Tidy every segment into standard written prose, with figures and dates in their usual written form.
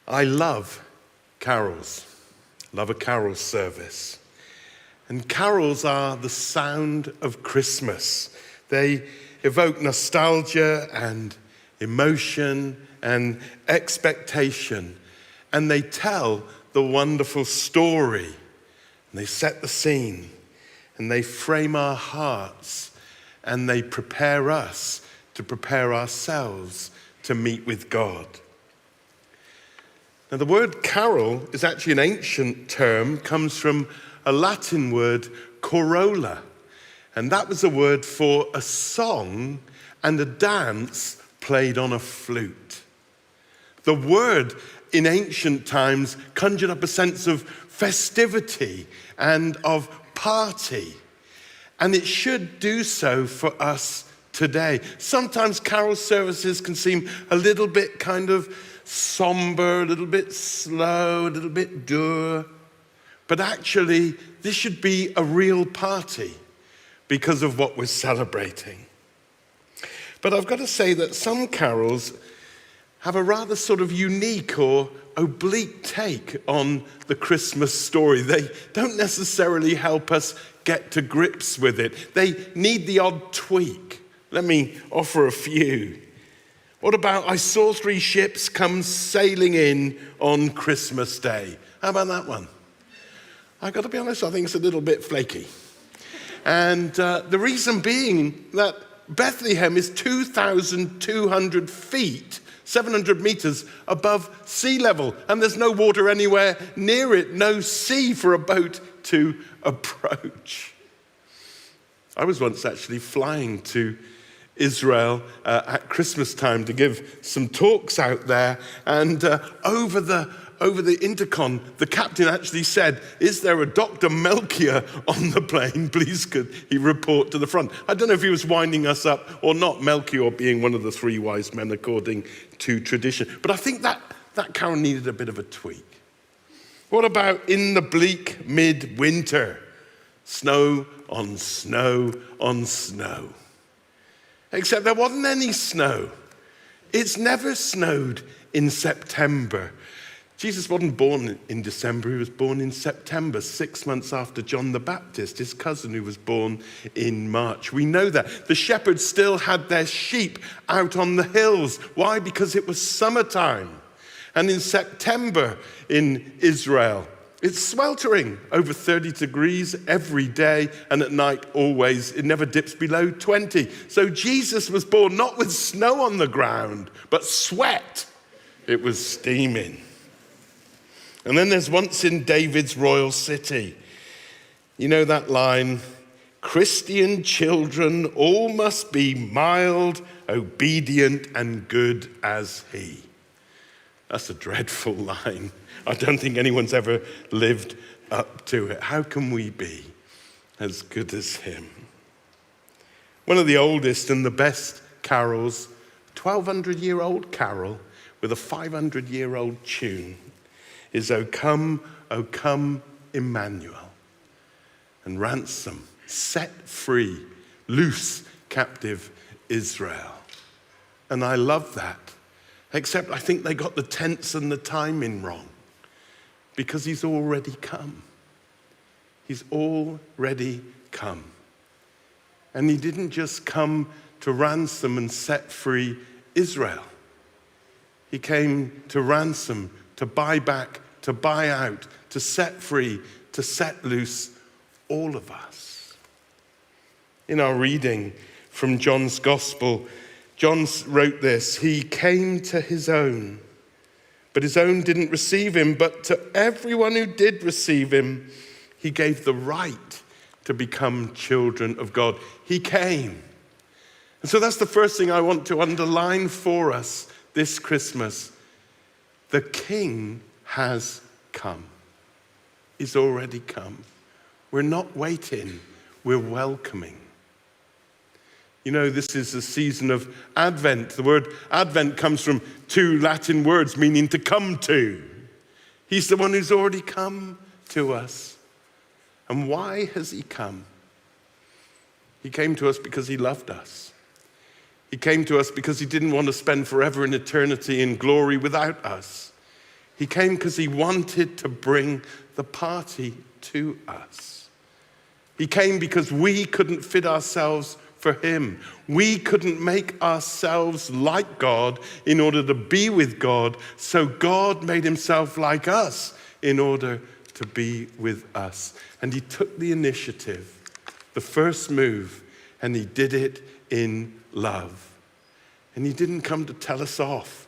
I love carols. Love a carol service. And carols are the sound of Christmas. They evoke nostalgia and emotion and expectation. And they tell the wonderful story. And they set the scene. And they frame our hearts. And they prepare us to prepare ourselves to meet with God. Now, the word carol is actually an ancient term, comes from a Latin word, corolla. And that was a word for a song and a dance played on a flute. The word in ancient times conjured up a sense of festivity and of party. And it should do so for us today. Sometimes carol services can seem a little bit kind of somber, a little bit slow, a little bit dour. But actually, this should be a real party because of what we're celebrating. But I've got to say that some carols have a rather sort of unique or oblique take on the Christmas story. They don't necessarily help us get to grips with it. They need the odd tweak. Let me offer a few. What about I saw 3 ships come sailing in on Christmas Day? How about that one? I've got to be honest, I think it's a little bit flaky. And the reason being that Bethlehem is 2,200 feet, 700 meters above sea level, and there's no water anywhere near it, no sea for a boat to approach. I was once actually flying to Israel at Christmas time to give some talks out there, and over the intercom, the captain actually said, "Is there a Dr. Melchior on the plane? Please could he report to the front?" I don't know if he was winding us up or not, Melchior being one of the 3 wise men according to tradition. But I think that carol needed a bit of a tweak. What about in the bleak midwinter? Snow on snow on snow. Except there wasn't any snow. It's never snowed in September. Jesus wasn't born in December, he was born in September, 6 months after John the Baptist, his cousin who was born in March. We know that. The shepherds still had their sheep out on the hills. Why? Because it was summertime. And in September in Israel, it's sweltering, over 30 degrees every day, and at night always, it never dips below 20. So Jesus was born not with snow on the ground, but sweat. It was steaming. And then there's once in David's royal city. You know that line, Christian children all must be mild, obedient, and good as he. That's a dreadful line. I don't think anyone's ever lived up to it. How can we be as good as him? One of the oldest and the best carols, 1,200-year-old carol with a 500-year-old tune, is O come, Emmanuel, and ransom, set free, loose captive Israel. And I love that, except I think they got the tense and the timing wrong, because he's already come. He's already come. And he didn't just come to ransom and set free Israel. He came to ransom, to buy back, to buy out, to set free, to set loose all of us. In our reading from John's Gospel, John wrote this, "He came to his own, but his own didn't receive him. But to everyone who did receive him, he gave the right to become children of God." He came. And so that's the first thing I want to underline for us this Christmas. The King has come. He's already come. We're not waiting, we're welcoming. You know, this is a season of Advent. The word Advent comes from 2 Latin words meaning to come to. He's the one who's already come to us. And why has he come? He came to us because he loved us. He came to us because he didn't want to spend forever in eternity in glory without us. He came because he wanted to bring the party to us. He came because we couldn't fit ourselves for him. We couldn't make ourselves like God in order to be with God, so God made himself like us in order to be with us. And he took the initiative, the first move, and he did it in love. And he didn't come to tell us off.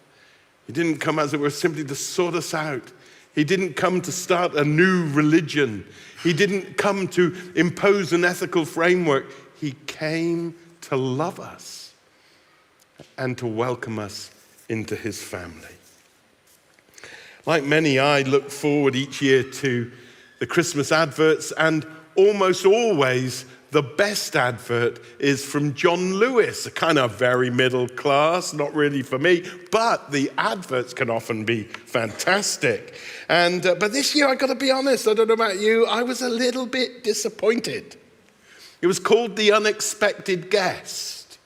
He didn't come, as it were, simply to sort us out. He didn't come to start a new religion. He didn't come to impose an ethical framework. He came to love us and to welcome us into his family. Like many, I look forward each year to the Christmas adverts, and almost always the best advert is from John Lewis, a kind of very middle class, not really for me, but the adverts can often be fantastic. But this year, I got to be honest, I don't know about you, I was a little bit disappointed. It was called The Unexpected Guest.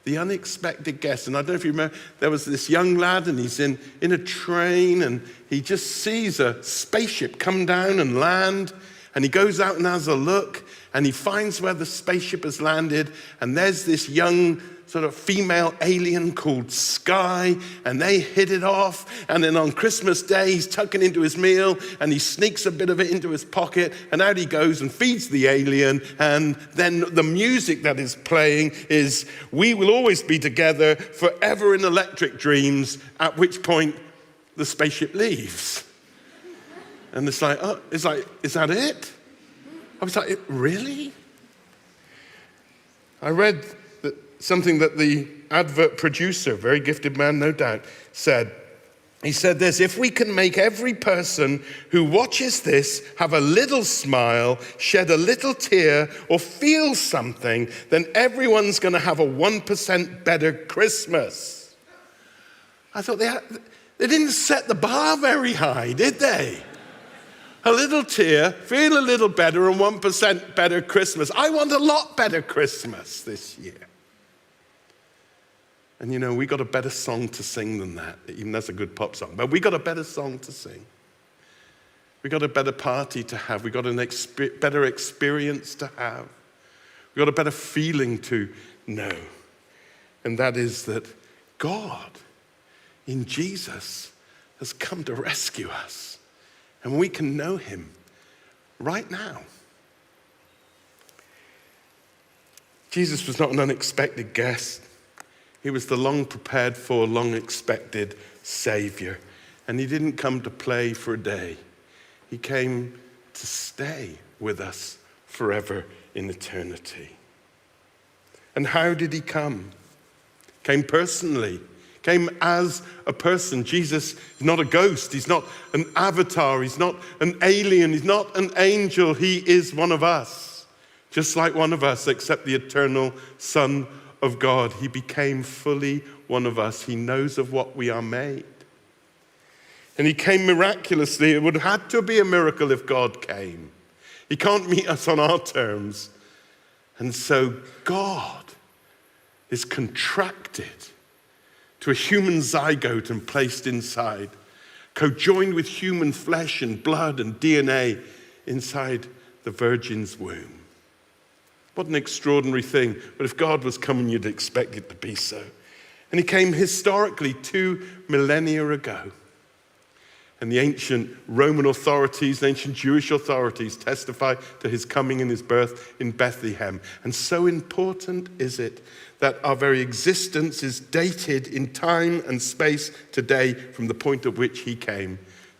The Unexpected Guest. And I don't know if you remember, there was this young lad, and he's in a train, and he just sees a spaceship come down and land, and he goes out and has a look, and he finds where the spaceship has landed, and there's this young sort of female alien called Sky, and they hit it off, and then on Christmas Day, he's tucking into his meal, and he sneaks a bit of it into his pocket, and out he goes and feeds the alien, and then the music that is playing is "We Will Always Be Together, Forever in Electric Dreams," at which point the spaceship leaves. And it's like, is that it? I was like, really? I read something that the advert producer, very gifted man, no doubt, said. He said this: if we can make every person who watches this have a little smile, shed a little tear, or feel something, then everyone's going to have a 1% better Christmas. I thought they didn't set the bar very high, did they? A little tear, feel a little better, and 1% better Christmas. I want a lot better Christmas this year. And you know, we got a better song to sing than that, even that's a good pop song, but we got a better song to sing. We got a better party to have. We got a better experience to have. We got a better feeling to know. And that is that God, in Jesus, has come to rescue us. And we can know him right now. Jesus was not an unexpected guest. He was the long prepared for, long expected Savior. And he didn't come to play for a day. He came to stay with us forever in eternity. And how did he come? Came personally. Came as a person. Jesus is not a ghost. He's not an avatar. He's not an alien. He's not an angel. He is one of us. Just like one of us, except the eternal Son of God. He became fully one of us. He knows of what we are made. And he came miraculously. It would have had to be a miracle if God came. He can't meet us on our terms. And so God is contracted to a human zygote and placed inside, co-joined with human flesh and blood and DNA inside the Virgin's womb. What an extraordinary thing. But if God was coming, you'd expect it to be so. And he came historically 2 millennia ago. And the ancient Roman authorities, the ancient Jewish authorities testify to his coming and his birth in Bethlehem. And so important is it that our very existence is dated in time and space today from the point at which he came,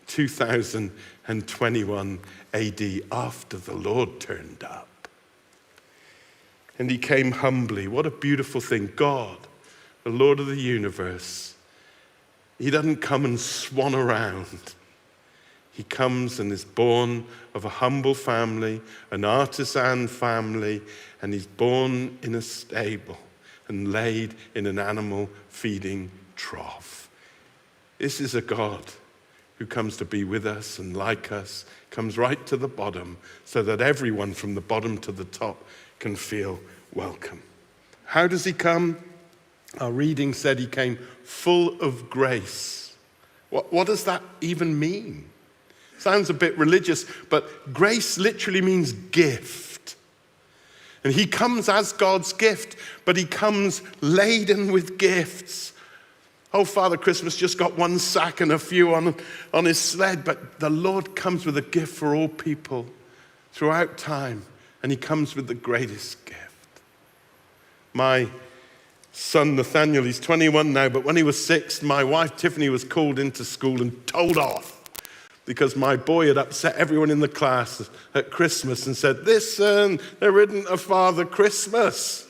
2021 AD, after the Lord turned up. And he came humbly. What a beautiful thing. God, the Lord of the universe, he doesn't come and swan around. He comes and is born of a humble family, an artisan family, and he's born in a stable and laid in an animal feeding trough. This is a God who comes to be with us and like us, comes right to the bottom so that everyone from the bottom to the top can feel welcome. How does he come? Our reading said he came full of grace. What does that even mean? Sounds a bit religious, but grace literally means gift. And he comes as God's gift, but he comes laden with gifts. Oh, Father Christmas just got one sack and a few on his sled, but the Lord comes with a gift for all people throughout time, and he comes with the greatest gift. My son Nathaniel, he's 21 now, but when he was 6, my wife Tiffany was called into school and told off because my boy had upset everyone in the class at Christmas and said, "Listen, there isn't a Father Christmas.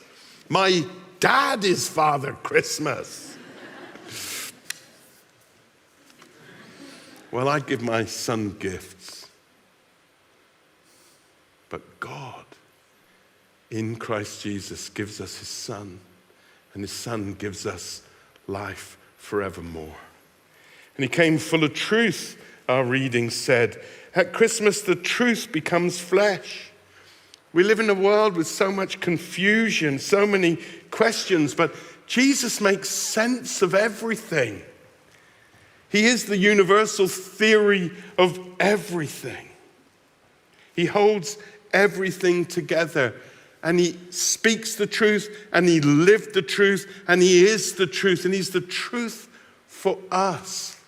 My dad is Father Christmas." Well, I give my son gifts, but God in Christ Jesus gives us his Son, and his Son gives us life forevermore. And he came full of truth, our reading said. At Christmas, the truth becomes flesh. We live in a world with so much confusion, so many questions, but Jesus makes sense of everything. He is the universal theory of everything. He holds everything together, and he speaks the truth, and he lived the truth, and he is the truth, and he's the truth for us.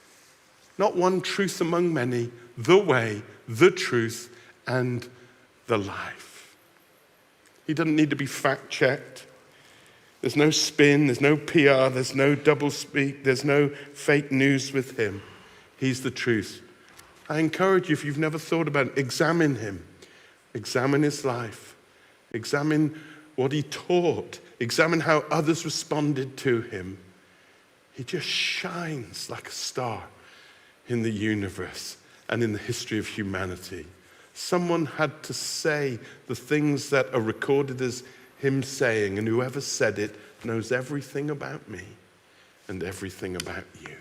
Not one truth among many, the way, the truth, and the life. He doesn't need to be fact-checked. There's no spin, there's no PR, there's no doublespeak, there's no fake news with him. He's the truth. I encourage you, if you've never thought about it, examine him. Examine his life. Examine what he taught. Examine how others responded to him. He just shines like a star in the universe and in the history of humanity. Someone had to say the things that are recorded as him saying, and whoever said it knows everything about me and everything about you.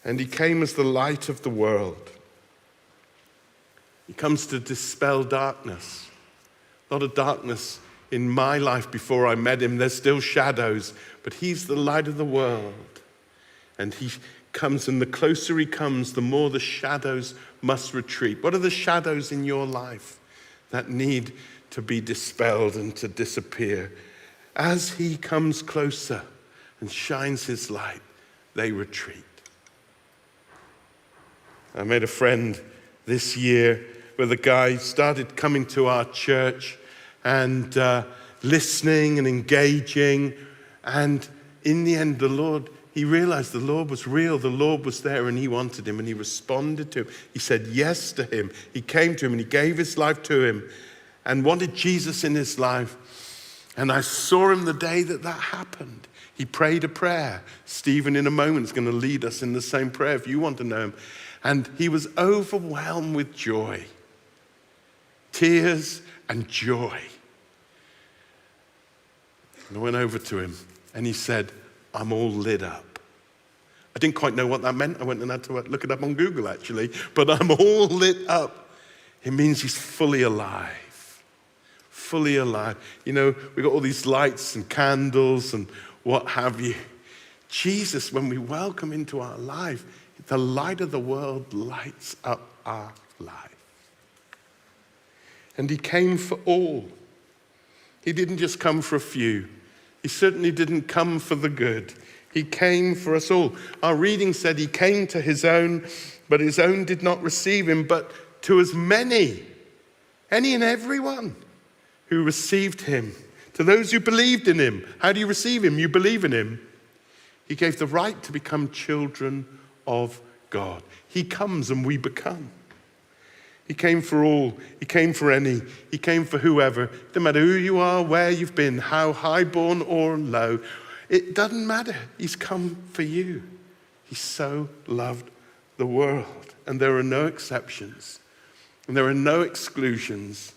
And he came as the light of the world. He comes to dispel darkness. A lot of darkness in my life before I met him. There's still shadows, but he's the light of the world. And he comes, and the closer he comes, the more the shadows must retreat. What are the shadows in your life that need to be dispelled and to disappear? As he comes closer and shines his light, they retreat. I made a friend this year where the guy started coming to our church and listening and engaging, and in the end he realized the Lord was real, the Lord was there, and he wanted him, and he responded to him. He said yes to him. He came to him and he gave his life to him and wanted Jesus in his life. And I saw him the day that happened. He prayed a prayer. Stephen in a moment is going to lead us in the same prayer if you want to know him. And he was overwhelmed with joy. Tears and joy. And I went over to him and he said, "I'm all lit up." I didn't quite know what that meant. I went and had to look it up on Google actually. But I'm all lit up. It means he's fully alive. Fully alive. You know, we've got all these lights and candles and what have you. Jesus, when we welcome into our life, the light of the world lights up our life. And he came for all. He didn't just come for a few. He certainly didn't come for the good. He came for us all. Our reading said he came to his own, but his own did not receive him, but to as many, any and everyone who received him, to those who believed in him. How do you receive him? You believe in him. He gave the right to become children of God. He comes and we become. He came for all. He came for any. He came for whoever. It doesn't matter who you are, where you've been, how highborn or low. It doesn't matter. He's come for you. He so loved the world. And there are no exceptions. And there are no exclusions.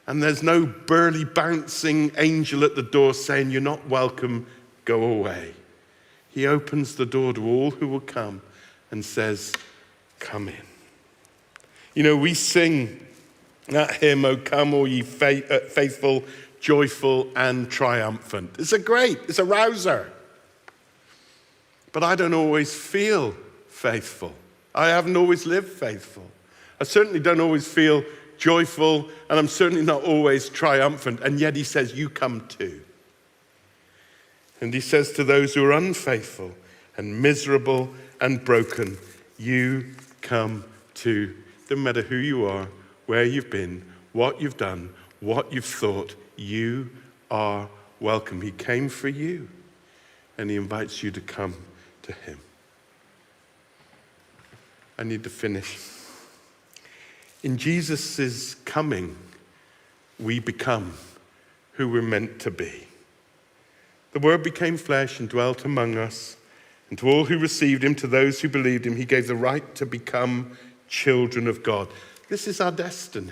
And there's no burly bouncing angel at the door saying, "You're not welcome, go away." He opens the door to all who will come and says, "Come in." You know, we sing that hymn, "O come all ye faithful, joyful and triumphant." It's a rouser. But I don't always feel faithful. I haven't always lived faithful. I certainly don't always feel joyful, and I'm certainly not always triumphant. And yet he says, you come too. And he says to those who are unfaithful and miserable and broken, you come too. Doesn't matter who you are, where you've been, what you've done, what you've thought, you are welcome. He came for you, and he invites you to come to him. I need to finish. In Jesus' coming, we become who we're meant to be. The Word became flesh and dwelt among us, and to all who received him, to those who believed him, he gave the right to become children of God. This is our destiny,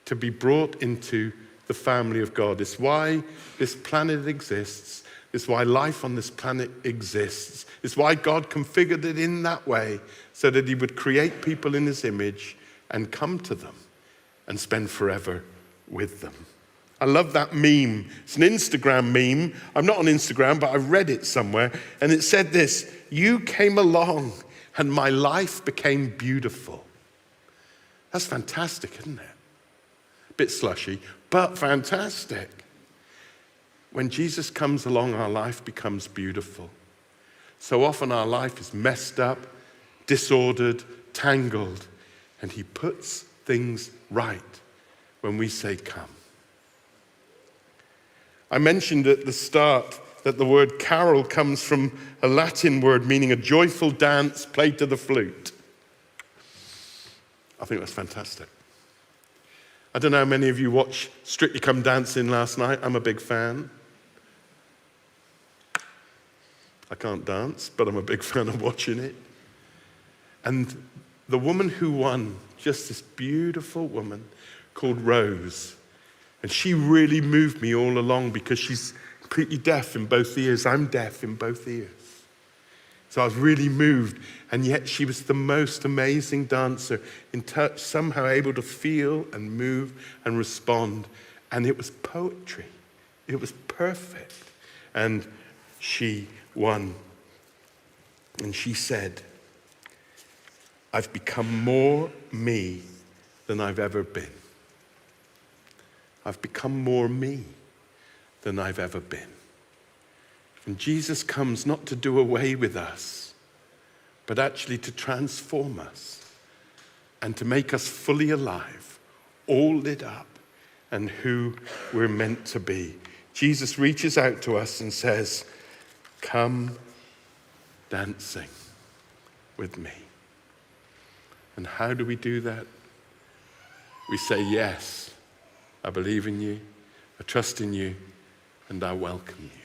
to be brought into the family of God. It's why this planet exists. It's why life on this planet exists. It's why God configured it in that way, so that he would create people in his image and come to them and spend forever with them. I love that meme. It's an Instagram meme. I'm not on Instagram, but I read it somewhere, and it said this: you came along and my life became beautiful. That's fantastic, isn't it? A bit slushy, but fantastic. When Jesus comes along, our life becomes beautiful. So often our life is messed up, disordered, tangled, and he puts things right when we say come. I mentioned at the start that the word carol comes from a Latin word meaning a joyful dance played to the flute. I think that's fantastic. I don't know how many of you watched Strictly Come Dancing last night. I'm a big fan. I can't dance, but I'm a big fan of watching it. And the woman who won, just this beautiful woman called Rose, and she really moved me all along because she's completely deaf in both ears. I'm deaf in both ears. So I was really moved, and yet she was the most amazing dancer, in touch, somehow able to feel and move and respond. And it was poetry. It was perfect. And she won. And she said, I've become more me than I've ever been. I've become more me than I've ever been. And Jesus comes not to do away with us, but actually to transform us and to make us fully alive, all lit up, and who we're meant to be. Jesus reaches out to us and says, come dancing with me. And how do we do that? We say, yes, I believe in you, I trust in you, and I welcome you.